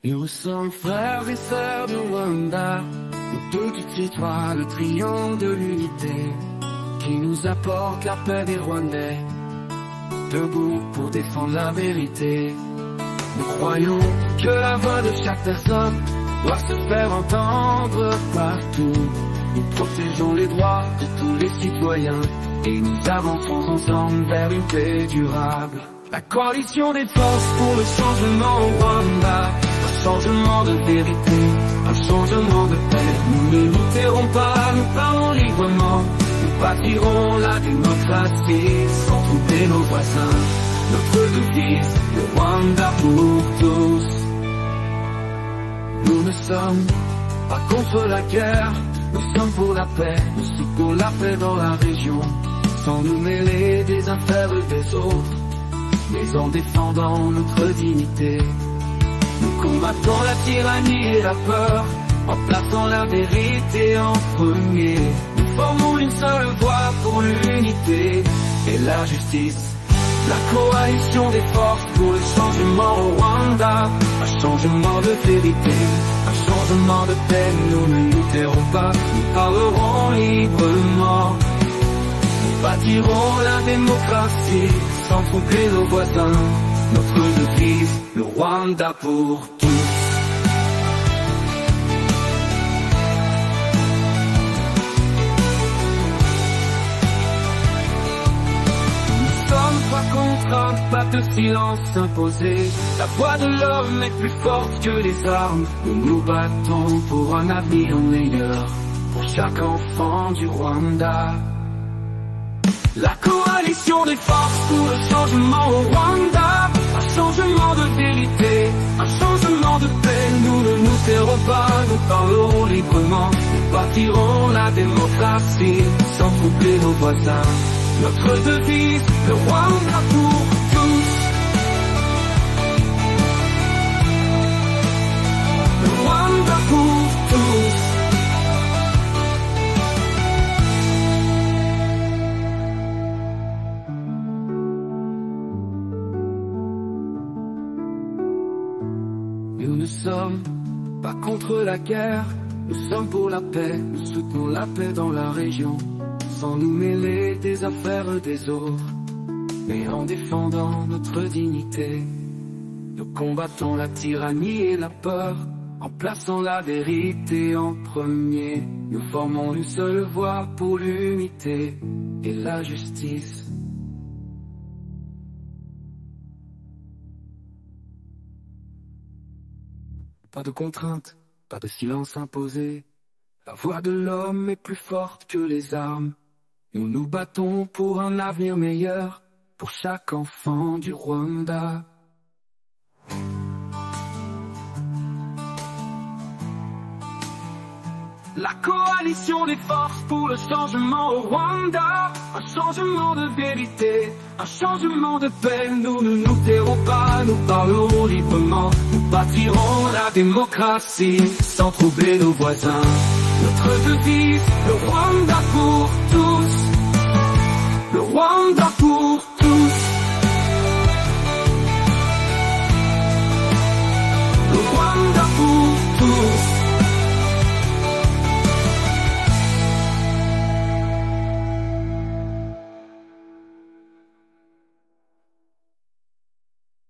Nous sommes frères et sœurs du Rwanda, nos deux petites étoiles, le triomphe de l'unité, qui nous apporte la paix des Rwandais, debout pour défendre la vérité. Nous croyons que la voix de chaque personne doit se faire entendre partout. Nous protégeons les droits de tous les citoyens et nous avançons ensemble vers une paix durable. La coalition des forces pour le changement au Rwanda, un changement de vérité, un changement de paix. Nous ne nous tairons pas, nous parlons librement. Nous bâtirons la démocratie sans troubler nos voisins. Notre devise, le Rwanda pour tous. Nous ne sommes pas contre la guerre, nous sommes pour la paix. Nous soutenons la paix dans la région, sans nous mêler des affaires des autres, mais en défendant notre dignité. Nous combattons la tyrannie et la peur, en plaçant la vérité en premier. Nous formons une seule voix pour l'unité et la justice. La coalition des forces pour le changement au Rwanda, un changement de vérité, un changement de paix. Nous ne nous tairons pas, nous parlerons librement. Nous bâtirons la démocratie sans tromper nos voisins. Notre devise, le Rwanda pour tous. Pas contrainte, pas de silence imposé. La voix de l'homme est plus forte que les armes. Nous nous battons pour un avenir meilleur, pour chaque enfant du Rwanda. La coalition des forces pour le changement au Rwanda, un changement de vérité, un changement de paix. Nous ne nous tairons pas, nous parlerons librement. Nous bâtirons la démocratie sans troubler nos voisins. Notre devise, le Rwanda pour tous. Le Rwanda pour tous. Nous ne sommes pas contre la guerre, nous sommes pour la paix. Nous soutenons la paix dans la région, sans nous mêler des affaires des autres, mais en défendant notre dignité. Nous combattons la tyrannie et la peur, en plaçant la vérité en premier. Nous formons une seule voix pour l'unité et la justice. Pas de contrainte, pas de silence imposé. La voix de l'homme est plus forte que les armes. Nous nous battons pour un avenir meilleur, pour chaque enfant du Rwanda. La coalition des forces pour le changement au Rwanda, un changement de vérité, un changement de paix. Nous ne nous tairons pas, nous parlerons librement. Nous bâtirons la démocratie sans troubler nos voisins. Notre devise, le Rwanda pour tous. Le Rwanda pour